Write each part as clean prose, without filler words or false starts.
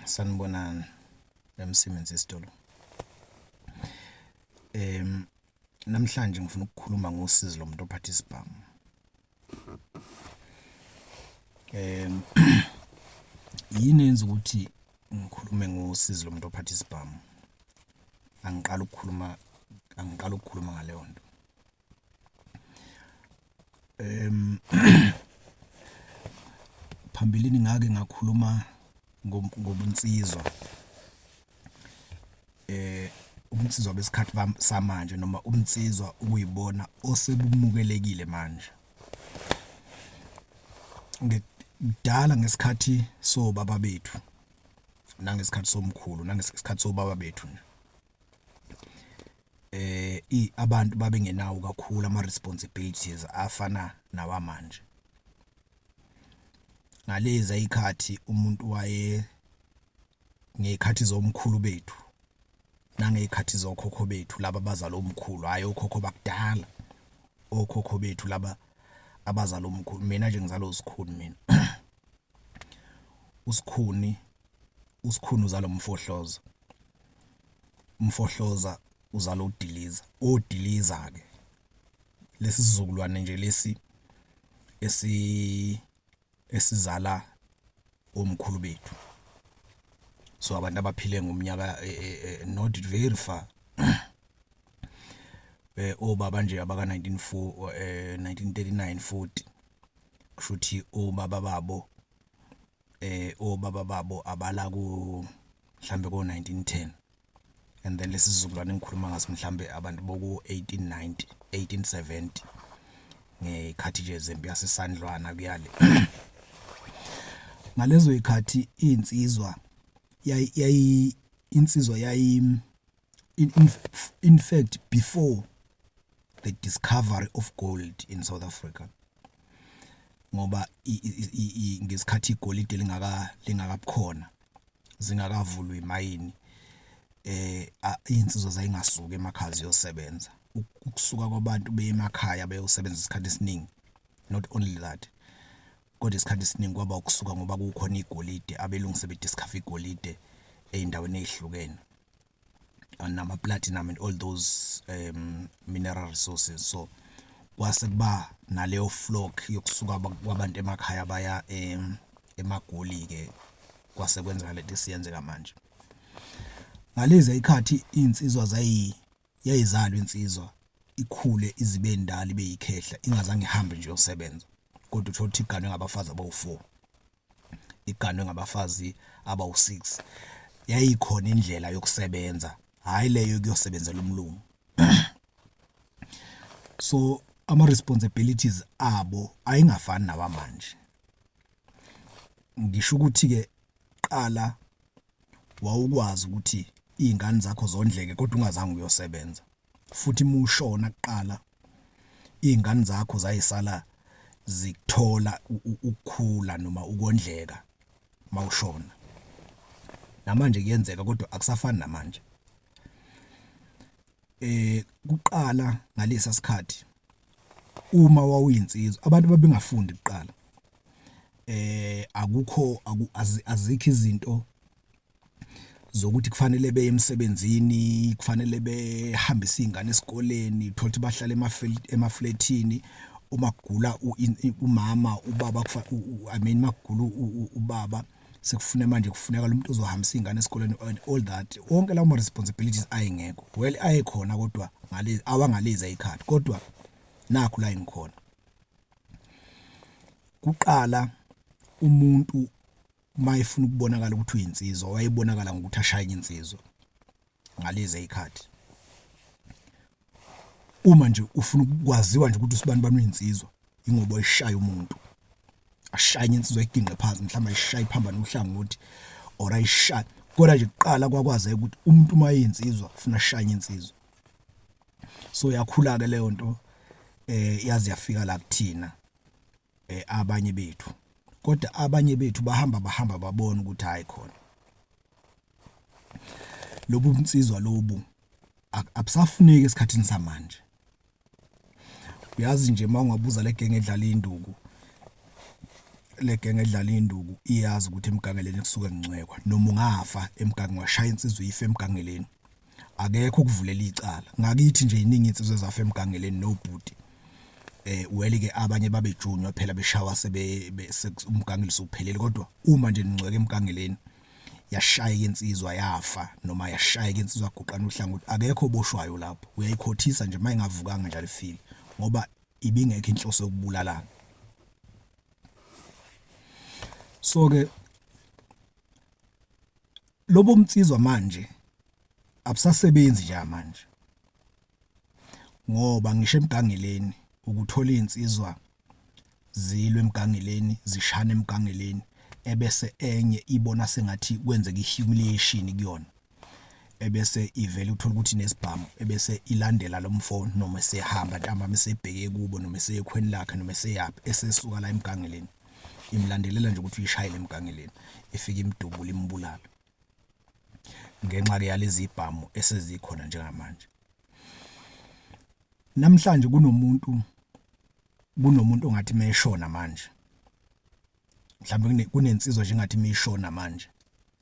Sanibonani emsebenzi esitolo. Namhlanje ngifuna ukukhuluma ngosizo lomuntu ophatha isibhamu. Yini yenza ukuthi ngikhulume ngosizo lomuntu ophatha isibhamu? Angiqala ukukhuluma ngaleyo nto. Phambilini ngake ngakhuluma ngobunsizwa. Ubunsizwa besikhathi samanje noma ubunsizwa ukuyibona osebumukelekile manje. Ngidala ngesikhathi sobaba bethu nangesikhathi somkhulu nangesikhathi sobaba bethu abantu babengenawo kakhulu ama-responsibilities afana nawamanje. Ngalezi izikhathi umuntu ngezikhathi zomkhulu bethu nangezikhathi zokhokho bethu laba abazali omkhulu, hayi okhokho bakudala, okhokho bethu laba abazali omkhulu. Mina nje ngizalo usikhuni mina. Usikhuni uzalo umfohloza. Umfohloza uzala udiliza. Odiliza ke lesi sizukulwane nje lesi esizala omkhulu bethu. So abantu abaphile ngomnyaka not very far. Obaba nje abaka 1939 40 kusho ukuthi obaba babo abala ku mhlambe ko 1910, and then lesi sizukulwane engikhuluma ngaso mhlambe abantu boku 1890 1870 ngekhathi nje zempi yaseSandlwana kuyale. Ngalezo ikhathi insizwa in fact before the discovery of gold in South Africa, ngoba ngesikhathi igolide lingakabukhona zingakavulwa imayini, insizwa zayingasuka emakhaya ziyosebenza. Ukusuka kwabantu beyemakhaya beyosebenza isikhathi esiningi, not only that, kodwa isikhathi esiningi kwaba ukusuka ngoba kukhona igolide, abelungu sebediscover igolide ey'ndaweni ey'hlukene, nama platinum and all those mineral resources. So kwase kuba naleyo flock yokusuka kwabantu emakhaya baya eMagoli ke kwase kwenzeka lento siyenzeka manje. Ngalezi izikhathi insizwa yayizalwa insizwa ikhule izibe endala ibe yikhehla ingazange ihambe nje yosebenza, kodwa uthola ukuthi iganwe ngabafazi abawu4, iganwe ngabafazi abawu6. Yayikhona indlela yokusebenza, hayi leyo kuyosebenzela umlungu. So ama-responsibilities abo ayingafani nawamanje. Ngisho ukuthi ke qala wawukwazi ukuthi izingane zakho zondleke kodwa ungazange uyosebenza, futhi mushona kuqala izingane zakho zayisala zikuthola ukukhula noma ukondleka mawushona. Namanje kuyenzeka kodwa akusafani namanje. Kuqala ngalesa sikhathi uma wawuyinsizwa abantu babengafundi kuqala. Azikho izinto zokuthi kufanele beye emsebenzini, kufanele behambise izingane esikoleni, uthola ukuthi bahlala emafletini. Uma kugula umama ubaba makugula ubaba sekufune manje kufuneka lo muntu ozohambisa izingane esikoleni and all that. Wonke lawo ma responsibilities ayengekho. Well ayekhona kodwa awangalezi izikhathi, kodwa nakho la engikhona. Kuqala umuntu mayefuna ukubonakala ukuthi uyinsizwa wayebonakala ngokuthi ashaya insizwa ngalezi izikhathi. Uma nje ufuna ukwaziwa nje ukuthi usibani bani uyinsizwa ingoba ishaya umuntu, ashaya insizwa iginqe phansi, mhlawumbe ayishaya iphambana uhlangothi or ayishaya. Kodwa nje kuqala kwakwazeka ukuthi umuntu uma eyinsizwa ufuna ashaya insizwa. So yakhula ke leyo nto yazi yafika la kuthina abanye bethu, kodwa abanye bethu bahamba babona ukuthi hayi khona lobu bunsizwa lobu abusafuneki esikhathini samanje. Uyazi nje mawungabuza le genge edlala induku le genge edlala induku iyazi ukuthi emgangeleni kusuka ngcwekwa noma ungafa emgange washaya insizwe ife emgangeleni akekho ukuvulela icala ngakithi nje iningi insizwe zafa emgangeleni nobhuti weli ke abanye babejunywa phela beshawa umgangeli suphelele kodwa uma nje ningcweke emgangeleni yashaya insizwa yafa noma yashaya insizwa guqana uhlangothi akekho oboshwayo lapho uyayikhothisa nje mayingavukanga njalo ifile ngoba ibingekho inhloso yokubulalana. So ke lobo mtsizwa manje abusasebenzi nje manje ngoba ngisho emgangeleni ukuthola insizwa zilwe emgangeleni zishana emgangeleni ebese enye ibona sengathi kwenzeka ihumiliation kuyona ebese ivele uthola ukuthi nesibhamu ebese ilandela lo mfowini noma esehamba ntamba mesebheke kubo noma esekhweni lakhe noma eseyaphi esesuka la emgangeleni imlandelela nje ukuthi uyishayele emgangeleni ifika imdubula imbulala ngenxa ke yalezi ibhamu esezikhona njengamanje. Namhlanje kunomuntu ongathi mayishona manje mhlawumbe kunensizwa nje engathi mayishona manje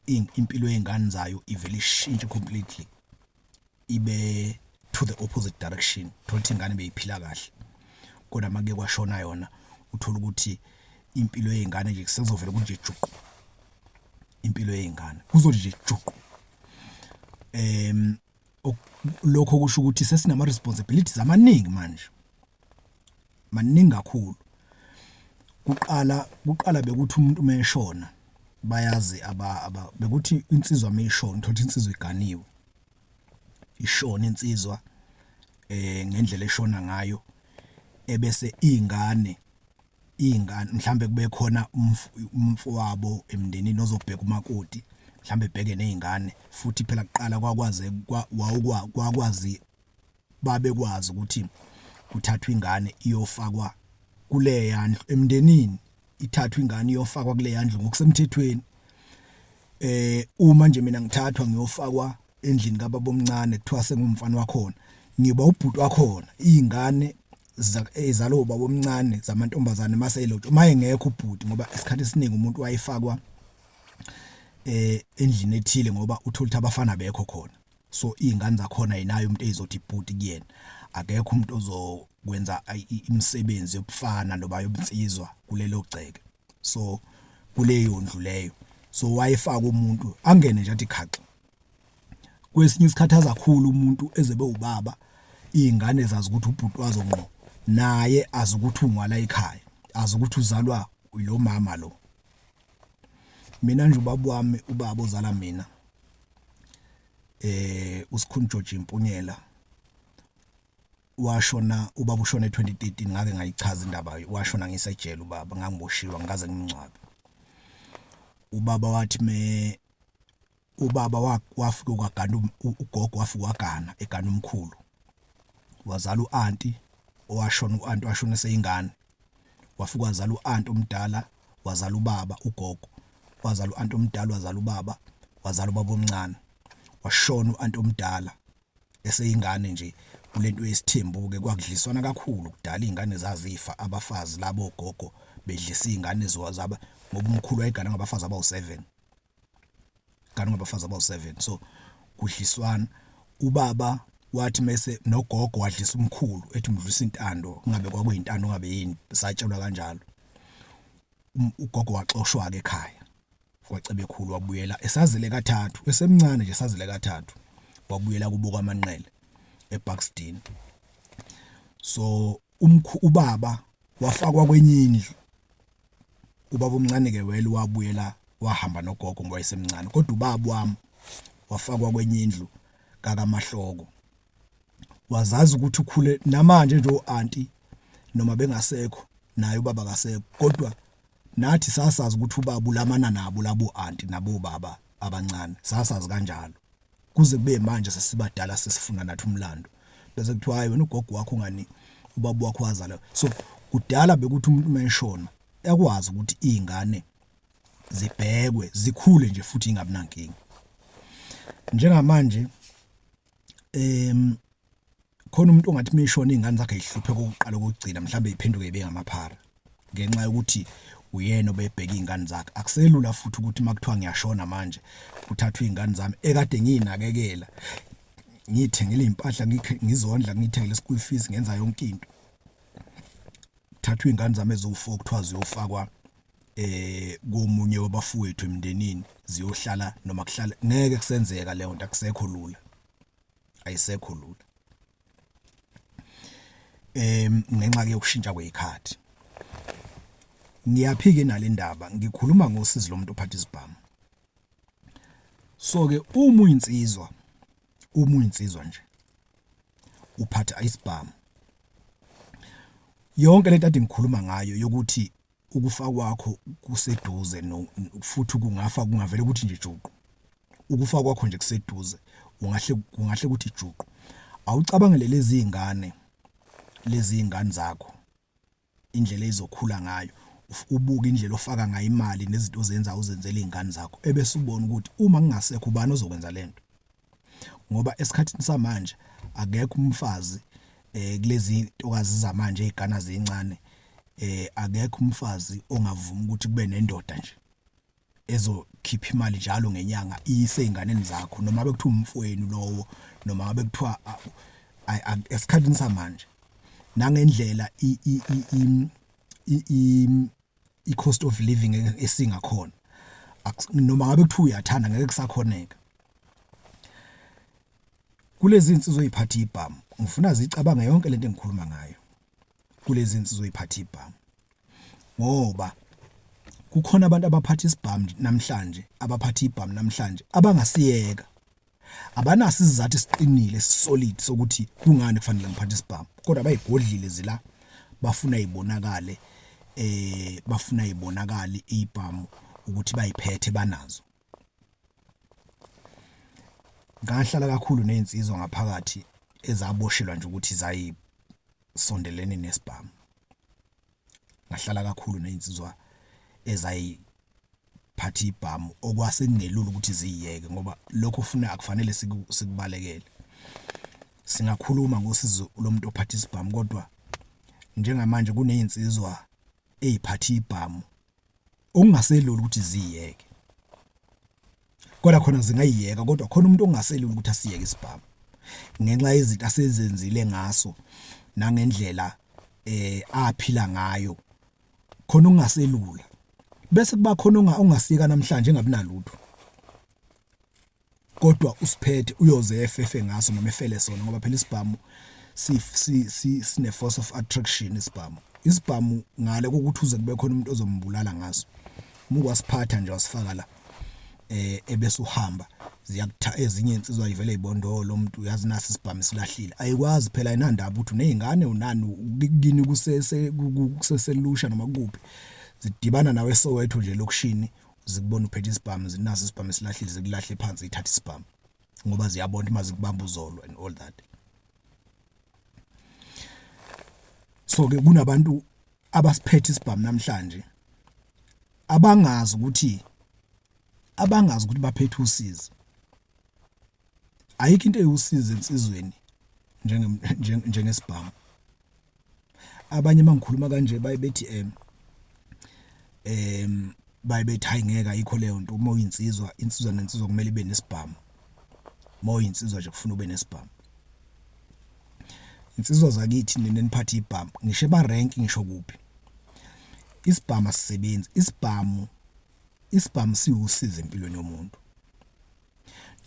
impilo yezingane zayo ivele ishintshe completely ibe to the opposite direction thola ingane beyiphila kahle kodwa make kwashona yona uthola ukuthi impilo yezingane nje kusezovela kunje juqu impilo yezingane kuzoje juqu lokho kusho ukuthi sesinama responsibilities amaningi manje maningi kakhulu. Kuqala bekuthi umuntu mayeshona bayazi bekuthi insizwa mayishona thola insizwa iganiwe ishona insizwa ngendlela eshona ngayo ebese izingane mhlambe kube khona umfowabo emndenini ozobheka umakoti mhlambe ebheke nezingane futhi phela kuqala kwakwazi babekwazi ukuthi kuthathwa ingane iyofakwa kule yandlu emndenini ithathwa ingane iyofakwa kule yandlu ngokusemthethweni uma nje mina ngithathwa ngiyofakwa endlini kababa omncane kuthiwa sengumfana wakhona ngiba ubhuti wakhona izingane ezalo ubaba omncane zamantombazane maseyilotho maye ngekho ubhuti ngoba isikhathi esiningi umuntu wayifakwa endlini ethile ngoba uthola ukuthi abafana bekho khona so izingane zakhona ayinayo umuntu ezizothi ibhuti kuyena akekho umuntu ozokwenza imisebenzi yobufana noba yobunsizwa kulelo gceke so kuleyo ndlu leyo so wayifaka umuntu angene nje athi khaxa kwesinye isikhathaza kakhulu umuntu ezebe ubaba izingane zazi ukuthi ubhuti wazonqo naye azi ukuthi ungwala ekhaya azi ukuthi uzalwa yilo mama lo. Mina nje ubaba ozala mina uSikhuni George Impunyela washona ubaba ushona e2013 ngake ngayichaza indaba washona ngisejele ubaba ngangiboshiwa ngikaze ngimncwabe ubaba wathi ubaba wafika kwagana ugogo wafika wagana egana umkhulu wazala uanti owashona uanti washona eseyingane wafika wazala uanti omdala wazala ubaba ugogo wazala uanti omdala wazala ubaba wazala ubaba omncane washona uanti omdala eseyingane nje kulento yesithembu ke kwakudliswana kakhulu kudala izingane zazifa abafazi labo gogo bedlisa izingane zaba ngoba umkhulu wayegana ngabafazi abawu7 gana ngabafazi abawu7 so kudliswana ubaba wathi mase nogogo wadlisa umkhulu ethi umdlisa intando kungabe kwakuyintando ngabe yini satshelwa kanjalo ugogo waxoshwa ke ekhaya kwacebe ekhulu wabuyela esazile kathathu esemncane nje esazile kathathu wabuyela kubo kwaManqele eBuxton so ubaba wafakwa kwenye indlu ubaba omncane ke wele wabuyela wahamba nogogo ngoba esemncane kodwa ubaba wami wafakwa kwenye indlu kaMahloko wazazi ukuthi ukhule namanje nje uanti noma bengasekho naye ubaba kasekho kodwa nathi sasazi ukuthi ubaba ulamana nabo labo anti nabo baba abancane sasazi kanjalo kuze kube manje sesibadala sesifuna nathi umlando bese kuthiwa hayi wena ugogo wakho ngani ubaba wakho wazala so kudala bekuthi umuntu mayishona yakwazi ukuthi izingane zibhekwe zikhule nje futhi ingabi nankingi njengamanje khona umuntu ongathi mayishona izingane zakhe ihluphe kokuqala kokugcina mhlambe iphenduke ibe ngamaphara ngenxa yokuthi uyena obebheka izingane zakhe. Akuselula futhi ukuthi makuthiwa ngiyashona manje kuthathwa izingane zami ekade nginakekela, ngithengele impahla, ngizondla, ngithengele school fees, ngenza yonke into. Thathwa izingane zami ezo4 kuthiwa ziyofakwa komunye wabafowethu emndenini, ziyohlala noma kuhlala. Ngeke kusenzeka leyo nto, akusekho lula, ayisekho lula. Ngenxa yokushintsha kwezikhathi. Ngiyaphika nale ndaba, ngikhuluma ngosizo lomuntu ophatha isibhamu. So ke uma uyinsizwa nje uphatha isibhamu, yonke lento ade ngikhuluma ngayo yokuthi ukufa kwakho kuseduze futhi kungavele ukuthi nje juqu. Ukufa kwakho nje kuseduze, kungahle ukuthi juqu. Awucabangele lezi izingane zakho, indlela ezokhula ngayo, ubuke indlela ofaka ngayo imali nezinto ozenza uzenzele izingane zakho, ebese ubona ukuthi uma ngingasekho ubani ozokwenza lento. Ngoba esikhathini samanje akekho umfazi kulezi ntokazi zamanje ezigana zincane, akekho umfazi ongavuma ukuthi kube nendoda nje ezokhipha imali njalo ngenyanga iyise inganeni zakho, noma bekuthiwa umfowenu lowo, noma bekuthiwa esikhathini samanje nangendlela i-cost of living esingakhona, noma ngabe kuthiwa uyathanda ngeke kusakhoneka. Kulezi insizwa eziphatha ibhamu, ngifuna zicabange yonke lento engikhuluma ngayo. Kulezi insizwa eziphatha ibhamu, ngoba kukhona abantu abaphatha isibhamu namhlanje, abaphatha ibhamu namhlanje abangasiyeka, abanaso isizathu esiqinile esisolid sokuthi kungani kufanele ngiphathe isibhamu, kodwa bayigodlile zila, bafuna ibonakale ibhamu ukuthi bayiphethe banazo. Ngahlala kakhulu nezinsizwa ngaphakathi ezaboshelwa nje ukuthi zayisondelene nesibhamu. Ngahlala kakhulu nezinsizwa ezayiphatha ibhamu okwasekungelula ukuthi ziyeke, ngoba lokho akufanele sikubalekele. Singakhuluma ngosizo lomuntu ophatha isibhamu, kodwa njengamanje kunezinsizwa eziphatha ibhamu okungaselula ukuthi ziyeke. Kodwa khona zingayiyeka, kodwa khona umuntu ongaselula ukuthi asiyeke isibhamu ngenxa yezinto asezenzile ngaso nangendlela aphila ngayo, khona ungaselula. Bese kuba khona ongasika namhlanje engabi nalutho, kodwa usiphethe uyoze efefe ngaso noma efele sona, ngoba phela isibhamu sine force of attraction. Isibhamu ngale kokuthi uze kube khona umuntu ozombulala ngaso, uma wasiphatha nje wasifaka la ebese uhamba, ezinye insizwa ayivele izibondolo lo muntu uyazi nasi isibhamu silahlile, ayikwazi phela ayinandaba ukuthi unezingane unani kini kuseselusha noma kuphi, zidibana nawe Soweto nje lokushini, zikubona uphethe isibhamu, zinaso isibhamu esilahlile, zikulahle phansi ithatha isibhamu ngoba ziyabona uma zikubamba uzolo and all that. So ke kunabantu abasiphethe isibhamu namhlanje abangazi ukuthi baphethe usizi. Ayikho into eyiwusizi insizweni njengesibhamu. Abanye mangikhuluma kanje bayibethi bayibethi hayi ngeke ayikho leyo nto. Uma uyinsizwa, insizwa nensizwa kumele ibe nesibhamu. Uma uyinsizwa nje kufuna ube nesibhamu. Insizwa zakithi neniphatha ibhamu, ngisho ba-rank ngisho kuphi, isibhamu asisebenzi. Isibhamu siwusiza empilweni yomuntu.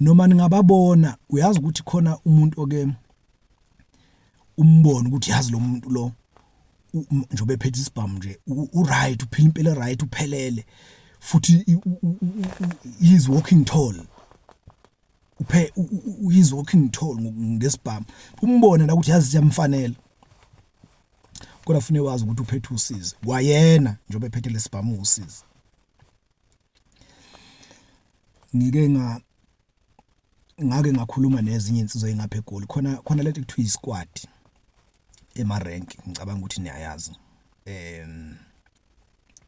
Noma ningababona, uyazi ukuthi khona umuntu oke umbone ukuthi yazi lo muntu lo njobe ephethe isibhamu nje u-right, uphila impilo right, uphelele, futhi he's walking tall. He's walking tall ngesibhamu. Umbone la ukuthi yazi siyamfanele. Kodwa ufune wazi ukuthi uphethe usizi. Kwayena njobe ephethe lesibhamu usizi. Ngake ngakhuluma nezinye insizwa engapha eGoli, khona lento ekuthiwa isquad ema-rank, ngicabanga ukuthi niyayazi.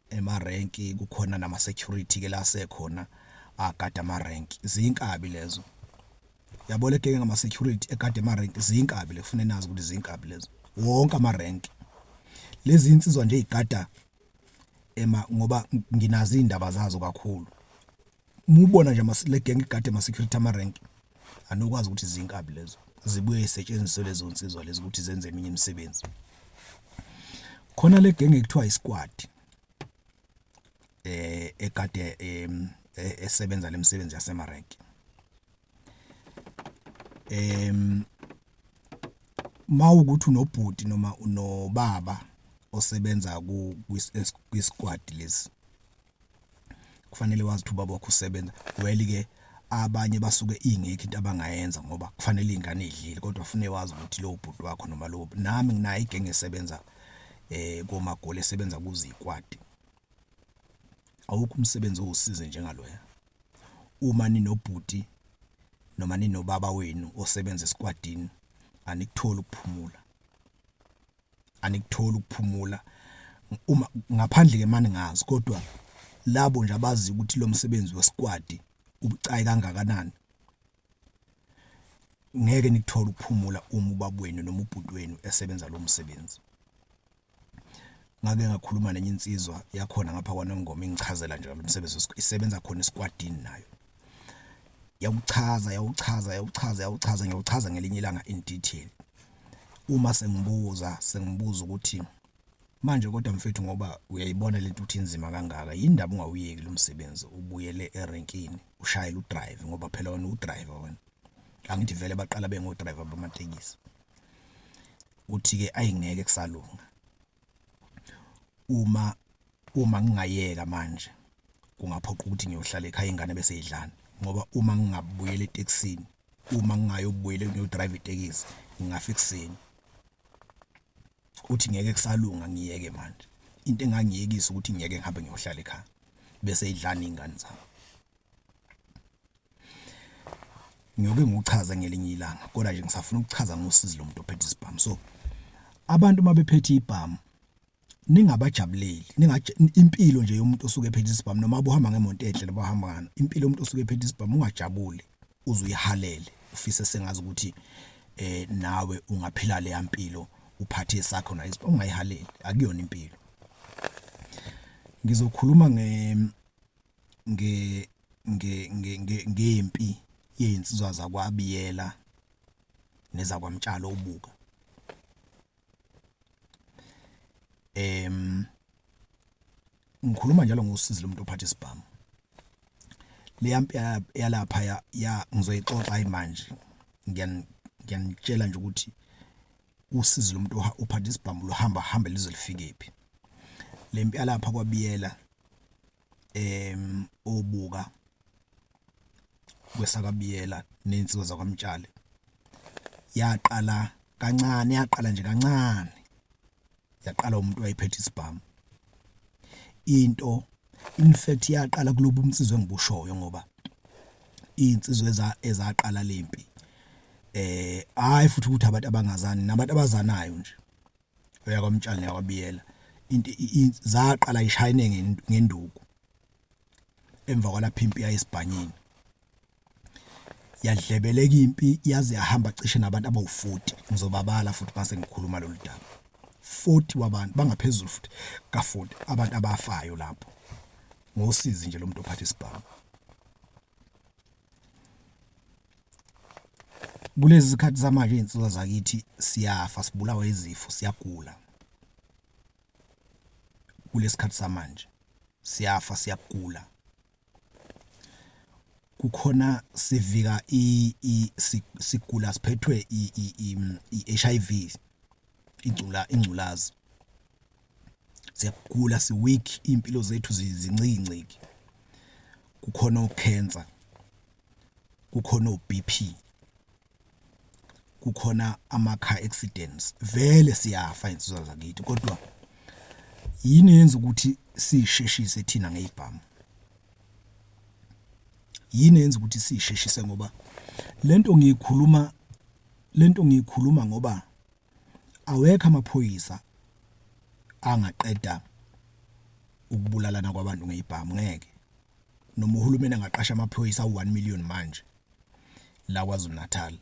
Ema-rank kukhona nama-security ke la sekhona agada ama-rank, ziyinkabi lezo. Yabo le genge ngama-security egada ama-rank ziyinkabi, le kufune nazi ukuthi ziyinkabi lezo, wonke ama-rank. Lezi insizwa nje igada ngoba nginazi indaba zazo kakhulu. Mubona nje le gang igade ama security ama rank anokwazi ukuthi izinkabi lezo zibuye isetshenziswe lezo nsizwa lezo ukuthi zenze eminye imisebenzi. Khona le gang ekuthiwa isquad ekade esebenza lemisebenzi yasemarenki. Mawukuthi unobhuti noma unobaba osebenza kwisquad lesi, kufanele wazi ukuthi ubaba wakho usebenza. Well ke abanye basuke ingekho into abangayenza ngoba kufanele ingane idlile, kodwa ufune wazi ukuthi lo bhuti wakho noma lo nami nginayo igenge esebenza komagoli esebenza kuzikwadi. Awukho umsebenzi owusize njengaloya. Uma ninobhuti noma ninobaba wenu osebenza esquadini, anikuthola ukuphumula. Anikuthola ukuphumula uma ngaphandle ke manje ngazi, kodwa labo nje abazi ukuthi lo msebenzi wesquad ubucayi kangakanani, ngeke nikuthola ukuphumula uma ubaba wenu noma ubhuti wenu esebenza lo msebenzi. Ngake ngakhuluma nenye insizwa yakhona ngapha kwaNongoma ingichazela nje lo msebenzi isebenza khona esquadini nayo. Ngiyawuchaza ngelinye ilanga in detail. Uma sengibuza ukuthi manje kodwa mfethu ngoba uyayibona lento uthi inzima kangaka, yindaba ungawuyeki lo msebenzi ubuyele erenkini ushayele udrive, ngoba phela wena udriver wena. Angithi vele baqala bengodriver bamatekisi. Uthi ke ayingeke kusalunga. Uma ngingayeka manje kungaphoqa ukuthi ngiyohlala ekhaya ingane bese idlana, ngoba uma ngingabuyela eTexini, uma ngingayobuyela ngiyodrive itekisi ngingafika ekseni. Uthi ngeke kusalunga ngiyeke manje. Into engangiyekisa ukuthi ngiyeke ngihambe ngiyohlala ekhaya bese idlana ingane zami. Ngiyoke nguchaza ngelinye ilanga, kodwa nje ngisafuna ukuchaza ngosizi lomuntu ophethe isibhamu. So abantu mabephethe ibhamu ningabajabuleli, impilo nje yomuntu osuke ephethe isibhamu, noma ubuhamba ngemonto enhle labahamba ngana, impilo yomuntu osuke ephethe isibhamu ungajabule uzuyihalele ufise sengazi ukuthi nawe ungaphila le yampilo uphathe esakho na isibhamu, ungayihaleli, akuyona impilo. Ngizokhuluma ngempi yezinsizwa zakwaBiyela nezakwamtshalo ubuka. Ngikhuluma njalo ngosizi lomuntu ophathe isibhamu. Le yampi yalapha ngizoyixoxa manje. Ngiyanitshela nje ukuthi usizi lomuntu ophathe isibhamu luhamba lize lifikephi. Le mpi yalapha kwaBiyela obuka kwesakaBiyela nezinsizwa zakwamtshalo yaqala kancane, yaqala umuntu wayephethe isibhamu. Into in fact yaqala kulobu umsizwe engibushoyo, ngoba insizwe ezaqala lempi hayi futhi ukuthi abantu abangazani nabantu abazanayo nje oyakwamtshalo yakwaBiyela, into zaqala ishayine ngenduku. Emva kwalapha impi yayisibhanyini yadlebeleka impi yaze yahamba cishe nabantu abawu40. Ngizobabala futhi mase ngikhuluma lolu daba. 40 wabantu bangaphezulu futhi ka40 abantu abafayo lapho ngosizi nje lomuntu ophathe isibhamu. Kulezi zikhathi zamanje insizwa zakithi siyafa, sibulawa izifo, siyagula. Kulesikhathi samanje siyafa, siyagula. Kukhona sivika sigula siphethwe i-HIV, ingculazi. Siyagula, siweak, impilo zethu zincinciki. Kukhona ucancer, kukhona uBP, kukhona ama-car accidents. Vele siyafa insizwa zakithi, kodwa yini yenza ukuthi sisheshise thina ngezibhamu? Yini yenza ukuthi sisheshise? Ngoba lento ngiyikhuluma ngoba awekho amaphoyisa angaqeda ukubulalana kwabantu ngezibhamu, ngeke. Noma uhulumeni angaqasha amaphoyisa u1 million manje la KwaZulu-Natal,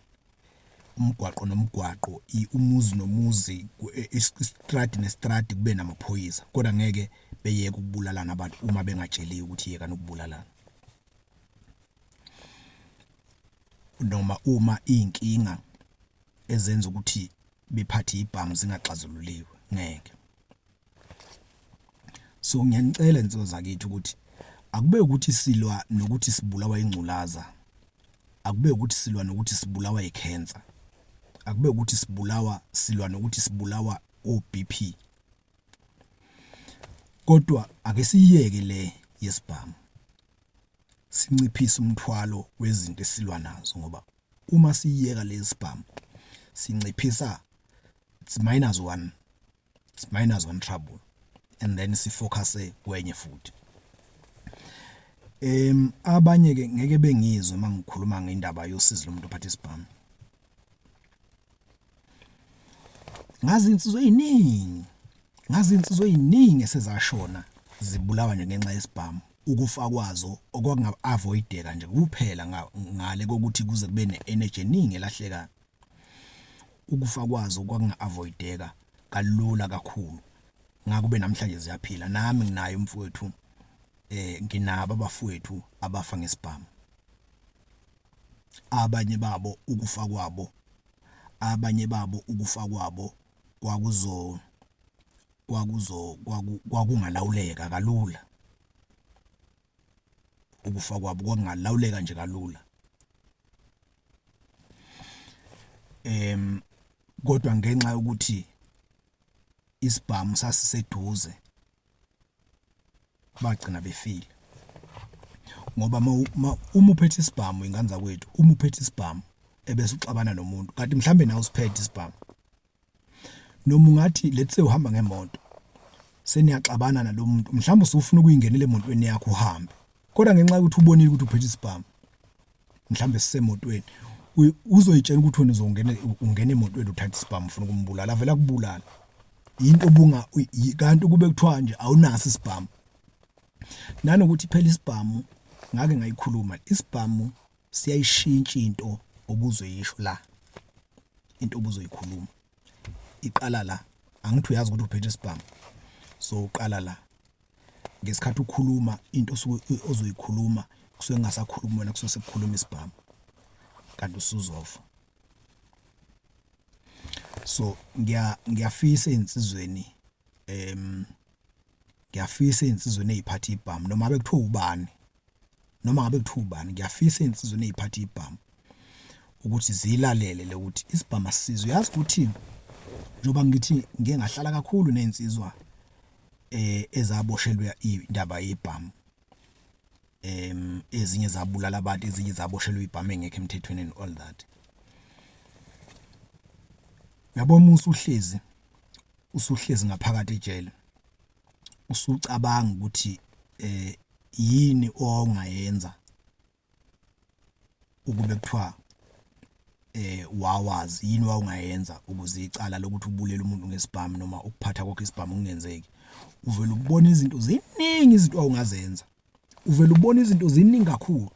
umgwaqo umuzi nomuzi, istradi nestradi kube namaphoyisa, kodwa ngeke beyeke ukubulalana abantu uma bengatsheliwe ukuthi yeka nokubulalana. Noma uma inkinga ezenza ukuthi bephathe ibhamu zingaxazululiwe ngeke. So ngiyanicela insizwa zakithi ukuthi akube ukuthi silwa nokuthi sibulawa ingculaza, akube ukuthi silwa nokuthi sibulawa ikhensa, akube ukuthi silwa nokuthi sibulawa o-BP, kodwa ake siyeke le yesibhamu, sinciphise umthwalo wezinto esilwa nazo, ngoba uma siyeka le yesibhamu sinciphisa it's minus one trouble, and then sifocuse kwenye futhi. Abanye ke ngeke bengizwe mangikhuluma ngendaba yosizo lomuntu ophatha isibhamu. Ngazi insizwe eziningi esezashona zibulawa nje ngenxa yesibhamu. Ukufa kwazo okwakunga-avoideka nje kuphela ngale kokuthi kuze kube ne-energy eningi elahlekayo. Ukufa kwazo kwakunga-avoideka kalula kakhulu. Ngakube namhlanje ziyaphila. Nami nginaye umfowethu, nginabo abafowethu abafa ngesibhamu. Abanye babo ukufa kwabo kwakungalawuleka kalula. Ukufa kwabo kwakungalawuleka nje kalula. Kodwa ngenxa yokuthi isibhamu sasiseduze bagcina befile. Ngoba uma uphethe isibhamu, ingane zakwethu, uma uphethe isibhamu ebese uxabana nomuntu kanti mhlambe nawe usiphethe isibhamu, noma ungathi let's say uhamba ngemoto seniyaxabana nalo muntu, mhlawumbe usufuna ukuyingenela emotweni yakho uhambe, kodwa ngenxa yokuthi ubonile ukuthi uphethe isibhamu, mhlawumbe sisemotweni, uzoyitshela ukuthi wena ungena emotweni uthatha isibhamu ufuna ukumbulala, avela kubulala. Into kanti kube kuthiwa nje awunaso isibhamu. Nanokuthi phela isibhamu ngake ngayikhuluma, isibhamu siyayishintsha into obuzoyisho la, into obuzoyikhuluma iqala la. Angithi uyazi ukuthi uphethe isibhamu, so uqala la. Ngesikhathi ukhuluma into ozoyikhuluma kusuke kungasakhuluma wena, kusuke sekukhuluma isibhamu kanti usuzofa. So ngiyafisa insizweni eziphatha ibhamu, noma ngabe kuthiwa ubani, ngiyafisa insizweni eziphatha ibhamu ukuthi zilalele ukuthi isibhamu asizwe. Yazi ukuthi njoba ngithi ngeke ngahlala kakhulu nezinsizwa ezaboshelwa indaba yebhamu, ezinye zabulala abantu, ezinye zaboshelwa ibhamu engekho emthethweni and all that. Yabona usuhlezi ngaphakathi ejele, usucabanga ukuthi yini ongayenza ukube kuthiwa wawazi, yini ongayenza ukuze icala lokuthi ubulele umuntu ngesibhamu noma ukuphatha kwakhe isibhamu kungenzeki. Uvela ubona izinto ziningi, izinto ongazenza, uvela ubona izinto ziningi kakhulu.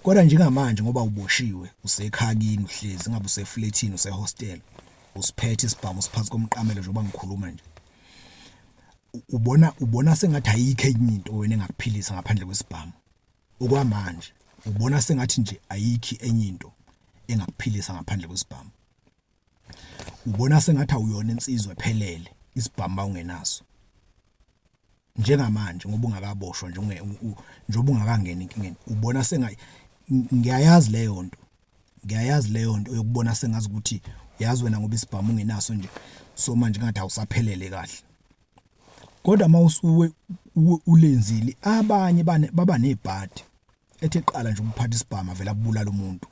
Kodwa njengamanje ngoba uboshiwe, usekhakini uhlezi, ngabe useflatini, usehostel, usiphethe isibhamu usiphansi komqamelo njengoba ngikhuluma nje, ubona sengathi ayikho enye into wena engakuphilisa ngaphandle kwesibhamu. Okwamanje ubona sengathi nje ayikho enye into engakuphilisa ngaphandle kwesibhamu. Ubona sengathi awuyona insizwa ephelele isibhamu awungenaso. Njengamanje ngoba ungakaboshwa, njengoba ungakangena enkingeni, ubona ngiyayazi leyo nto yokubona sengazi ukuthi yazi wena ngoba isibhamu ungenaso nje, so manje ngathi awusaphelele kahle. Kodwa mawusuwe ulenzile, abanye baba nebhadi ethi eqala nje ukuphatha isibhamu avela kubulala umuntu,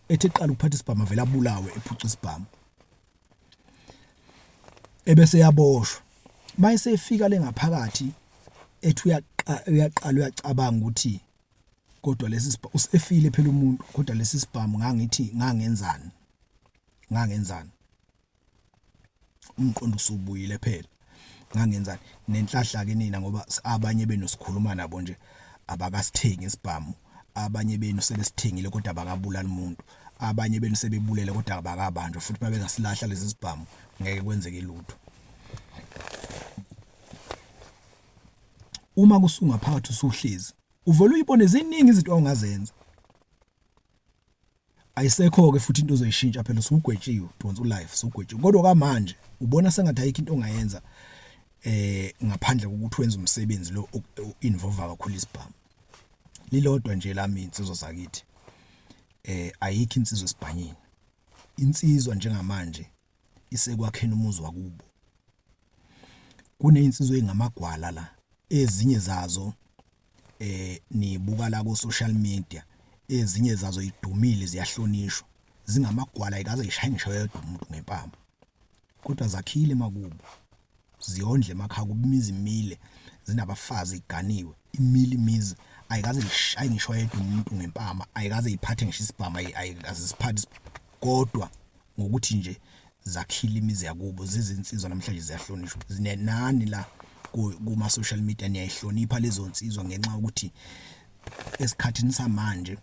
ethi eqala ukuphatha isibhamu avela abulawe ephuca isibhamu, ebese yaboshwa. Mayisefika le ngaphakathi ethi uyacabanga ukuthi kodwa lesi sibhamu usefile phela umuntu, kodwa lesi sibhamu ngangenzani, umqondo usubuyile phela, ngangenzani nenhlahla ke nina, ngoba abanye benu sikhuluma nabo nje abakasithengi isibhamu, abanye benu sebesithengile kodwa abakabulala umuntu, abanye benu sebebulele kodwa abakabanjwa, futhi mabengasilahla lesi sibhamu ngeke kwenzeke lutho. uma kusunga phakathi usuhlezi uvela uyibone ziningi izinto ongazenza. Ayisekho ke futhi into ozoyishintsha phela usugwetshiwe donsa ulife sugwetshiwe kodwa kamanje ubona sengathi ayikho into ongayenza ngaphandle kokuthi wenze umsebenzi lo involve kakhulu isibhamu. Lilodwa nje lami insizwa zakithi ayikho insizwa esibhanyini. Insizwa njengamanje isekwakheni umuzi wakubo. Kunezinsizwa ezingamagwala la ezinye zazo nibuka la ku social media, ezinye zazo idumile ziyahlonishwa, zingamagwala ayikaze zishaye ngisho yedwa umuntu ngempama. Kodwa zakhile emakubo. Ziyondle emakhaya kubumizi imile, zinabafazi iganiwe, imili imizi ayikaze zishaye ngisho yedwa umuntu ngempama, ayikaze iphathe ngisho isibhamu ayikaze siphathe kodwa ngokuthi nje zakhile imizi yakubo zizinsizwa namhlanje ziyahlonishwa. Zinenani la kuma social media niyayihlonipha lezo nsizwa ngenxa ukuthi esikhathini samanje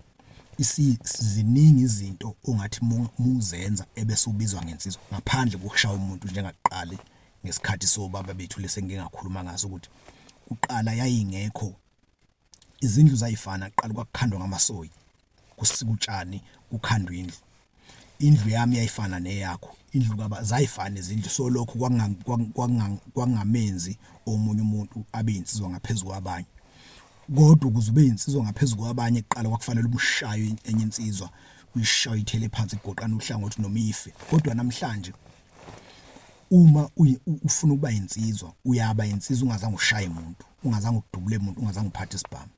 ziningi izinto ongathi muzenza ebese ubizwa ngensizwa ngaphandle kokushaya umuntu njengaqale ngesikhathi sobaba bethu lese ngingakhuluma ngaso ukuthi uqala yayingekho izindlu zayifana qala kwakukhandwa ngamasoyi kusikutshani kukhandwa indlu yami yayifana neyakho indlu zayifana izindlu so lokho kwangamenzi omunye umuntu abe insizwa ngaphezulu kwabanye. Kodwa ukuze ube insizwa ngaphezulu kwabanye kuqala kwakufanele umshayo enye insizwa uyishaye ithele phansi igoqana uhlangothi noma ife. Kodwa namhlanje uma ufuna ukuba insizwa uyaba insizwa ungazange ushaye umuntu, ungazange udubule umuntu, ungazange uphathe isibhamu.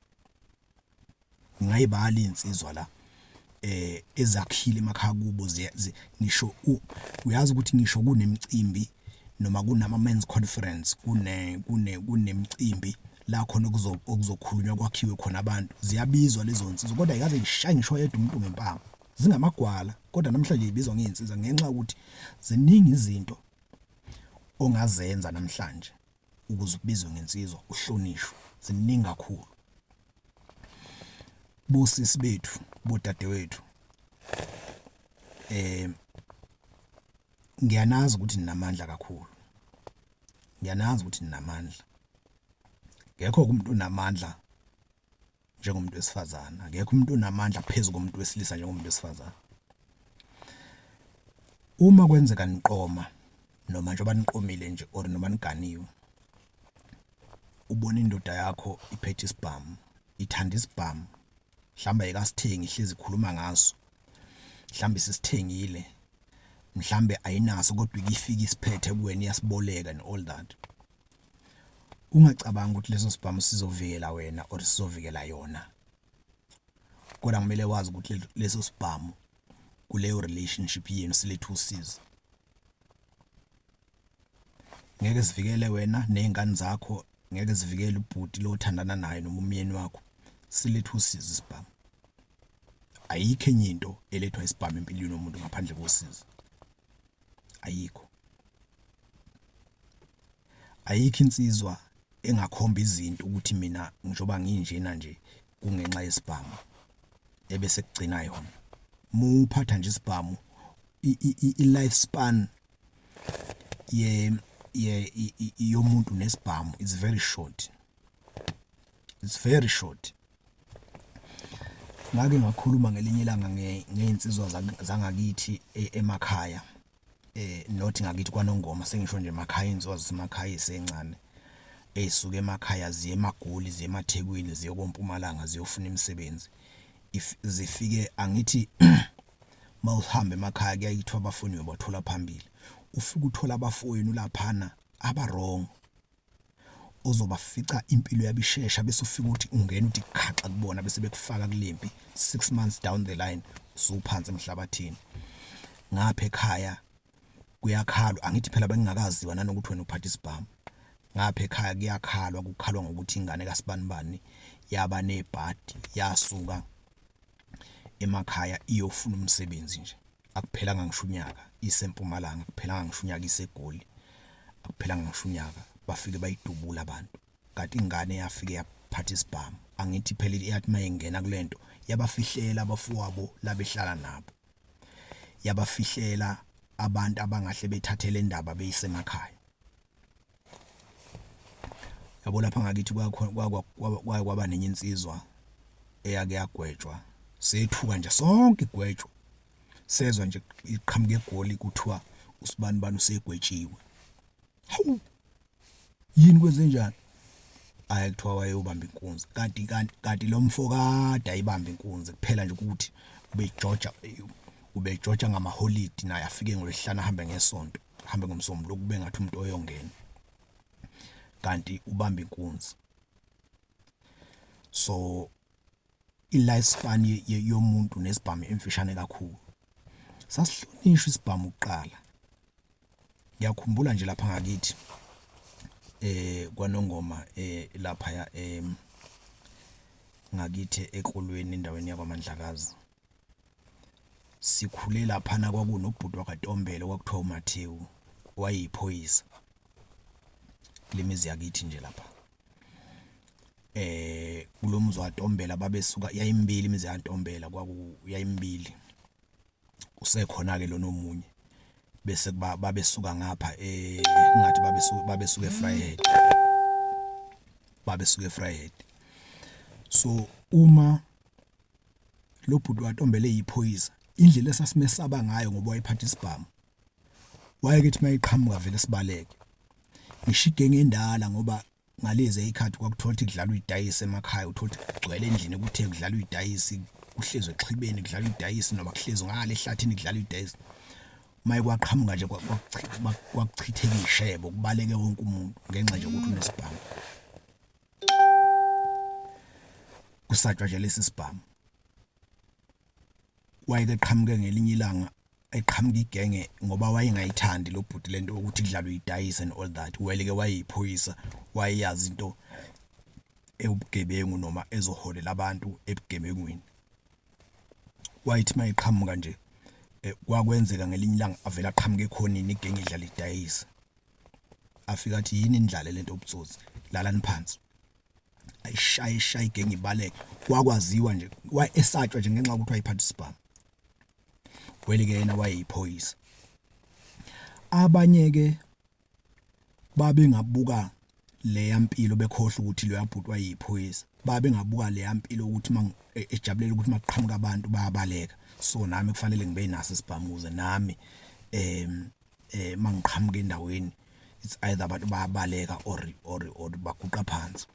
Ngayibala insizwa la ezakhile emakhaya kubo ngisho uyazi ukuthi ngisho kunemicimbi noma kunama men's conference kunemicimbi la khona okuzokhulunywa kwakhiwe khona abantu ziyabizwa lezo nsizwa kodwa ayikaze zishaye ngisho yedwa umuntu ngempama. Zingamagwala kodwa namhlanje ibizwa ngeinsizwa ngenxa ukuthi ziningi izinto ongazenza namhlanje ukuze ubizwe ngensizwa uhlonishwe. Ziningi kakhulu. Bosisi bethu bodadewethu ngiyanazi ukuthi ninamandla kakhulu. Ngiyanazi ukuthi ninamandla. Ngekho umuntu onamandla njengomuntu wesifazana, akekho umuntu onamandla phezulu komuntu wesilisa njengomuntu wesifazana. Uma kwenzeka niqoma noma njengoba niqomile nje or noma niganiwe ubona indoda yakho iphethe isibhamu, ithanda isibhamu, mhlawumbe ayikasithengi ihlezi ikhuluma ngaso, mhlawumbe sisithengile, mhlawumbe ayinaso kodwa ikifika isiphethe kuwena iyasiboleka and all that. Ungacabanga ukuthi leso sibhamu sizovikela wena or sizovikela yona. Kodwa kumele wazi ukuthi leso sibhamu kuleyo relationship yenu silethu usizo. Ngeke sivikele wena nezingane zakho, ngeke sivikele ubhuti lo othandana naye noma umyeni wakho. Silethu usizo isibhamu. Ayikho enye into elethwa isibhamu empilweni yomuntu ngaphandle kosizo. Ayikho. Ayikho insizwa engakhomba izinto ukuthi mina njoba nginjena nje kungenxa yesibhamu ebese kugcina yona. Muphatha nje isibhamu i-life span yomuntu nesibhamu is very short. It's very short. Ngake ngakhuluma ngelinye ilanga ngeinsizwa zangakithi emakhaya not ngakithi kwaNongoma sengisho nje emakhaya insizwa zasemakhaya esencane ezisuka emakhaya ziye eMagoli ziye eMathekwini ziye koMpumalanga ziyofuna imisebenzi. If zifike angithi mawuhamba emakhaya kuyayithwa abafuni bathola phambili. Ufika uthola abafowenu laphana aba wrong. Uzobafica impilo yabishesha bese ufika uthi ungena uthi khaxa kubona bese bekufaka kulempi 6 months down the line usuphansi emhlabathini. Ngapha ekhaya kuyakhalwa angithi phela bengingakaziwa nanokuthi wena uphatha isibhamu. Ngapha ekhaya kuyakhalwa kukhalwa ngokuthi ingane kaSibanibani yaba nebhadi yasuka emakhaya iyofuna umsebenzi nje. Akuphelanga ngisho unyaka iseMpumalanga, akuphelanga ngisho unyaka iseGoli, akuphelanga ngisho unyaka bafike bayidubula abantu. Kanti ingane yafike yaphatha isibhamu. Angithi phela iyathi mayengena kulento yabafihlela abafowabo labehlala nabo. Yabafihlela abantu abangahle bethathele indaba beyisemakhaya. yabo lapha ngakithi kwaba nenye insizwa eyake yagwetshwa sethuka nje sonke igwetshwa sezwa nje iqhamuke egoli kuthiwa usibani bani usegwetshiwe. Hawu yini kwenze njani? Ayi kuthiwa wayeyobamba inkunzi kanti lo mfo kade ayibamba inkunzi kuphela nje ukuthi ubejoja ngamaholidi naye afike ngolesihlanu ahambe ngesonto ahambe ngomsombuluko kube ngathi umuntu oyongena kanti ubamba inkunzi. So i-lifespan yomuntu nesibhamu emfishane kakhulu. Sasihlonishwa isibhamu kuqala. Ngiyakhumbula nje lapha ngakithi kwaNongoma lapha ya ngakithi ekolweni endaweni yakwaMandlakazi. Sikhule lapha na kwakunobhuti wakaNtombela kwakuthiwa uMathewu wayeyiphoyisa lemizi yakithi nje lapha. Kulomzi waNtombela babesuka yayimbili imizi yaNtombela yayimbili. Usekhona ke lo nomunye bese babesuka ngapha ngathi babesuka eFryhead. Babesuka eFryhead. So uma lo bhuti waNtombela eyiphoyisa indlela esasimesaba ngayo ngoba wayephatha isibhamu wayekethi mayiqhamuka vele sibaleke ngisho igenge endala ngoba ngalezi ezikhathi kwakuthiwa ukuthi kudlalwa idayisi emakhaya uthola ukuthi kugcwele endlini kuthe kudlalwa idayisi kuhlezwe exhibeni kudlalwa idayisi noma kuhlezwe ngale ehlathini kudlalwa idayisi maye kwaqhamuka nje kwakuchitheka ishebo kubaleke wonke umuntu ngenxa nje ukuthi unesibhamu kusatshwa nje lesi sibhamu. Wayeke eqhamuke ngelinye ilanga eqhamuka igenge ngoba wayengayithandi lo bhuti lento ukuthi kudlalwe idayisi and all that. Weleke wayeyiphoyisa wayeyazi into ebugebengu noma ezoholela abantu ebugebengwini. Wayithi mayiqhamuka nje kwakwenzeka ngelinye ilanga avela aqhamuke ekhonini igenge idlala idayisi. Afika athi yini indlala lento obutsotsi lalani phansi. Ayishaya igenge ibaleke kwakwaziwa nje esatshwa nje ngenxa ukuthi wayiphatha isibhamu. Weleke yena wayeyiphoyisa. Abanye ke babengabuka le yampilo bekhohle ukuthi lo yabhuti wayeyiphoyisa. Babengabuka le yampilo ukuthi ejabulela ukuthi maqhamuka abantu bayabaleka. So nami kufanele ngibe naso isibhamu ukuze nami mangiqhamuka endaweni it's either abantu bayabaleka or baguqa phansi.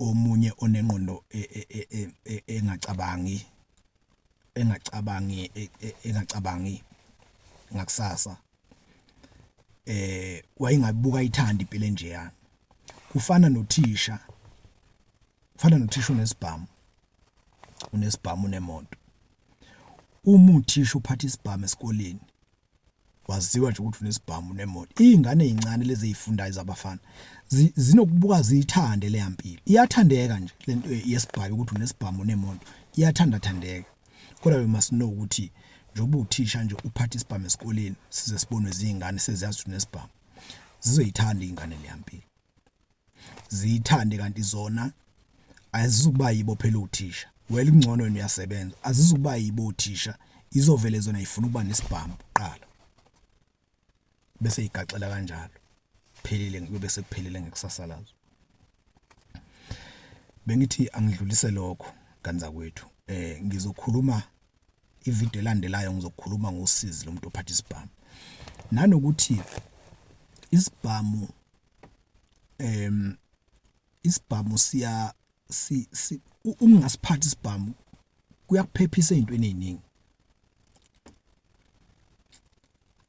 Omunye onengqondo engacabangi ngakusasa wayingabuka ithanda impilo enjeya. Kufana nothisha unesibhamu unemoto. Uma uthisha uphatha isibhamu esikoleni waziwa nje ukuthi unesibhamu unemoto. Izingane ezincane lezi ezifundayo zabafana zinokubuka ziyithande le yampilo. Iyathandeka nje lento yesibhamu ukuthi unesibhamu unemoto iyathandeka. Kodwa we must know ukuthi njengoba uthisha nje uphatha isibhamu esikoleni size sibonwe izingane seziyazi ukuthi unesibhamu zizoyithanda izingane le yampilo. Ziyithande kanti zona azizukuba yibo phela uthisha. Well ingcono wena uyasebenza azizukuba yibo uthisha izovele zona ifuna ukuba nesibhamu kuqala. Bese igaxela kanjalo. Phelile kube sekuphelele ngekusasa lazo. Bengithi angidlulise lokho kanza kwethu. Ngizokhuluma ivideo elandelayo ngizokhuluma ngosizi lomuntu ophatha isibhamu. Nanokuthi isibhamu ungasiphathi isibhamu kuyakuphephisa ezintweni eziningi.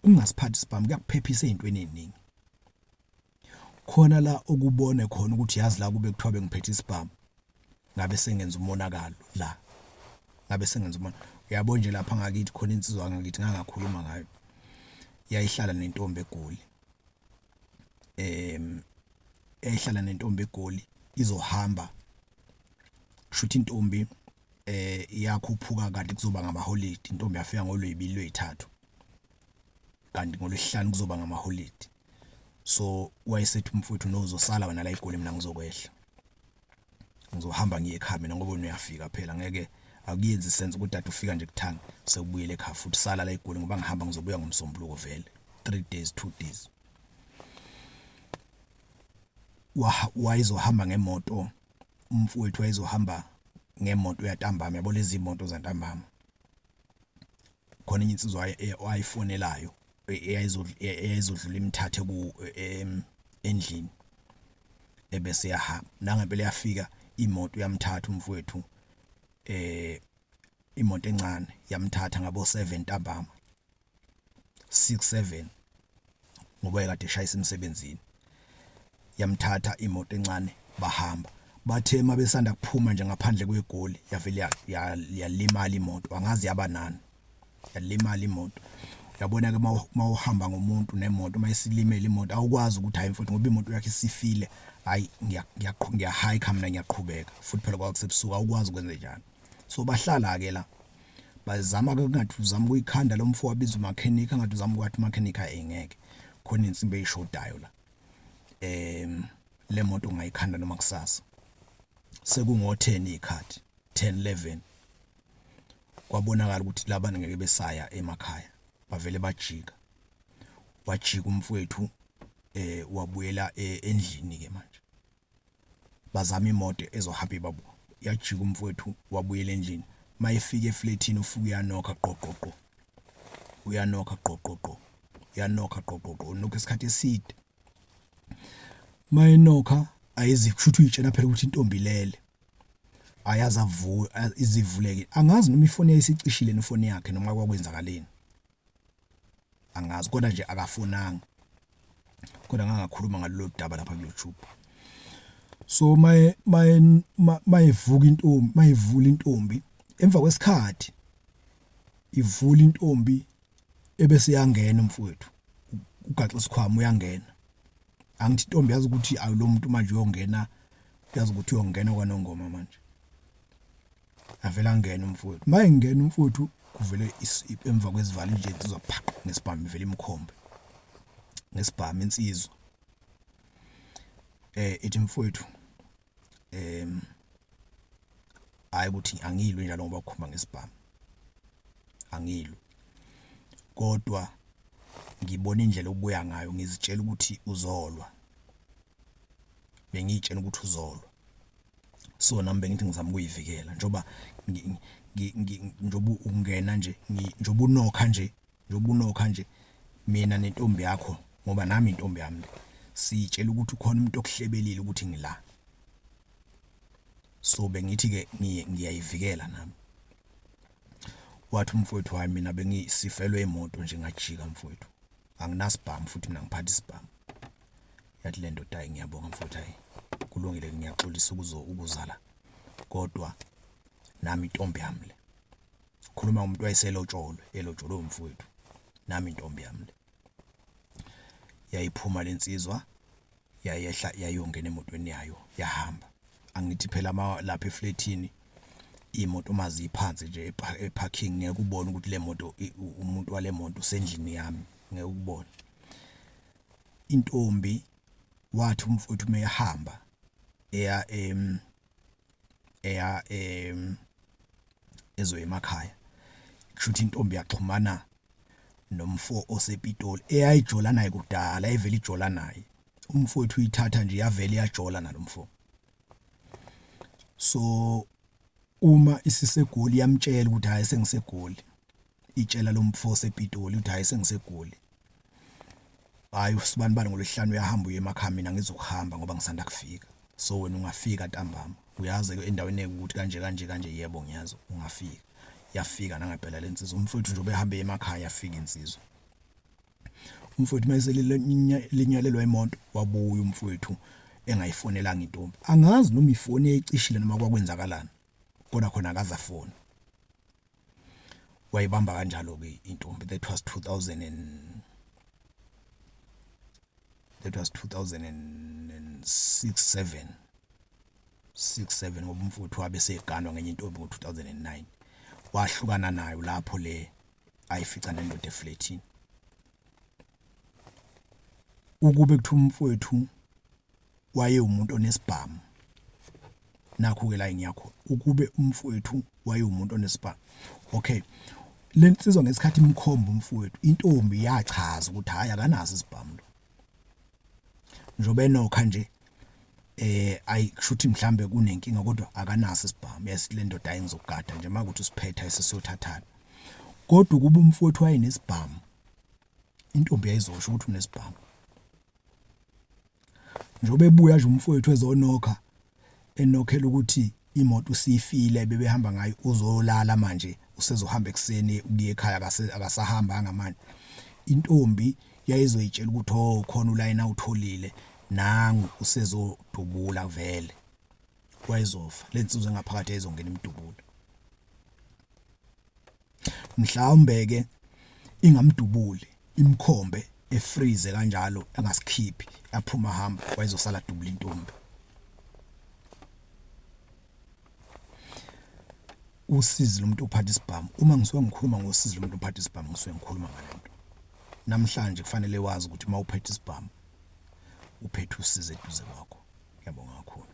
Ungasiphathi isibhamu kuyakuphephisa ezintweni eziningi. Khona la okubone khona ukuthi yazi la kube kuthiwa bengiphethe isibhamu ngabe sengenza umonakalo la. Ngabe sengenza umonakalo. Uyabo nje lapha ngakithi khona insizwa ngakithi ngangakhuluma ngayo. Yayihlala nentombi eGoli. Ehlala nentombi eGoli izohamba kushuthi intombi iyakhuphuka kanti kuzoba ngamaholidi. Intombi yafika ngoLwezibili lwey'thathu kanti ngoLwesihlanu kuzoba ngamaholidi. So wayesethi umfowethu nozosala wena la eGoli mina ngizokwehla. Ngizohamba ngiye ekhaya mina ngoba uyafika phela ngeke akuyenzi sense ukuthi dade ufika nje kuthanga sekubuyele ekhaya futhi sala la eGoli ngoba ngihamba ngizobuya ngomsombuluko vele 3 days 2 days. wayizohamba ngemoto umfowethu wayezohamba ngemoto yantambama yabo lezi imoto zantambama khona enye insizwa wayifonelayo eyayizodlula imthathe endlini ebese yahamba nangempela yafika imoto yamthatha umfowethu imoto encane yamthatha ngabo 7 ntambama 6-7 ngoba ekade eshayisa emsebenzini yamthatha imoto encane bahamba bathe mabesanda kuphuma nje ngaphandle kwegoli yavele yalimala imoto angazi yabanani yalimala imoto yabona ke mawuhamba ngomuntu nemoto mayisilimela imoto awukwazi ukuthi hayi mfowethu ngoba imoto yakhe isifile hayi ngiyahike mina ngiyaqhubeka futhi phela kwakusebusuku awukwazi ukwenza njani so bahlala ke la bazama ke kungathi uzama ukuyikhanda lo mfo wabiza umakhenika ngathi uzama ukwathi umakhenika engeke khona insimbi eyishodayo la le moto ungayikhanda noma kusasa sekungo10 ikhathi 10-11 kwabonakala ukuthi labana ngeke besaya emakhaya bavele wajika umfowethu wabuyela endlini ke manje bazama imoto ezohamba ibabo yajika umfowethu wabuyela endlini mayefika eflatini ufuka uyanokha qoqoqo uyanokha qoqoqo uyanokha qoqoqo nokho isikhathi eside mayinokha ayizikushuthi uyitshela phela ukuthi intombi lele ayazavu izivuleke angazi noma ifoni yayisicishile nefoni yakhe noma kwakwenzakaleni angazi kodwa nje akafonanga kodwa ngangakhuluma ngalolu daba lapha ku YouTube so mayevuka intombi mayivula intombi emva kwesikhathi ivula intombi ebese yangena umfowethu ugaxa isikhwama uyangena angithi intombi yazi ukuthi awulo muntu manje uyongena yazi ukuthi uyongena kwanongoma manje avela ngena umfowethu mayengena umfowethu kuvele emva kwesivalo nje insizwa phaq nesibhamu ivela imkhombe nesibhamu insizwa ethi mfowethu hayi ukuthi angilwe njalo ngoba ukhumba ngesibhamu angilwe kodwa ngibona indlela obuya ngayo ngizitshela ukuthi uzolwa bengitshela ukuthi uzolwa so nami bengithi ngizama ukuyivikela njoba njoba ungena nje njoba unokha nje mina nentombi yakho ngoba nami intombi yami sitshela ukuthi ukhona umuntu okuhlebelile ukuthi ngila so bengithi ke ngiyayivikela nami wathi umfowethu wami mina bengisifelwe imoto nje ngajika mfowethu anginasibhamu futhi mina ngiphatha isibhamu yathi le ndoda hayi ngiyabonga mfowethu hayi kulungile ngiyaxolisa ukuzala kodwa nami intombi yami le khuluma umuntu wayeselotsholo umfowethu nami intombi yami le yayiphuma lensizwa yayehla yayongena emotweni yayo yahamba angithi phela lapha eflatini imoto maziphansi nje eparking ngeke ubone ukuthi le moto umuntu wale moto usendlini yami ngeke ukubone intombi wathi umfowethu meyahamba eya ezo emakhaya kushuthi intombi yaxhumana nomfo osepitoli eyayijola naye kudala ayivela ijola naye umfowethu uyithatha nje yavele yajola nalomfo so uma isisegoli yamtshela ukuthi hayi sengisegoli itshela lomfo osepitoli ukuthi hayi sengisegoli hayi usibani bani ngolesihlanu uyahamba uye emakhaya mina ngizokuhamba ngoba ngisanda kufika so wena ungafika ntambama uyazi ke endaweni ukuthi kanje yebo ngiyazi ungafika yafika nangaphela lensizwa umfowethu nje obehambe emakhaya yafika insizwa umfowethu mayeselinyalelwa imoto wabuya umfowethu engayifonelanga intombi angazi noma ifoni eyicishile noma kwakwenzakalana kodwa khona akaza phone wayibamba kanjalo ke intombi that was 2006-7 ngoba umfowethu wabe seganwa ngenye intombi ngo2009 wahlukana nayo lapho le ayifica nendoda eflatini ukube kuthiwa umfowethu waye umuntu onesibhamu nakho ke la ngiyakho ukube umfowethu waye umuntu onesibhamu okay lensizwa ngesikhathi imkhomba umfowethu intombi yachaza ukuthi hayi akanazi isibhamu lo njobe enokha nje ayikushuthi mhlambe kunenkinga kodwa akanaso isibhamu yasi le ndoda ayengizogada nje makuthi usiphetha esesiyothathana kodwa kuba umfowethu wayenesibhamu intombi yayizosho ukuthi unesibhamu njobe ebuya nje umfowethu ezonokha enokhela ukuthi imoto usifile bebehamba ngayo uzolala manje usezohamba ekseni ukuye ekhaya akasahamba ngamanje intombi yayizoyitshela ukuthi khona ulayini awutholile nangu usezodubula vele wayezofa lensizwe ngaphakathi ayizongena imdubulo mhlawumbe ke ingamdubuli imkhombe efreeze kanjalo angasikhiphi aphuma hamba wayezosala dubula intombi usizi lomuntu ophatha isibhamu uma ngisuka ngikhuluma ngosizi lomuntu ophatha isibhamu ngisuke ngikhuluma ngalento namhlanje kufanele wazi ukuthi mawuphethe isibhamu uphethe usize eduze kwakho ngiyabonga kakhulu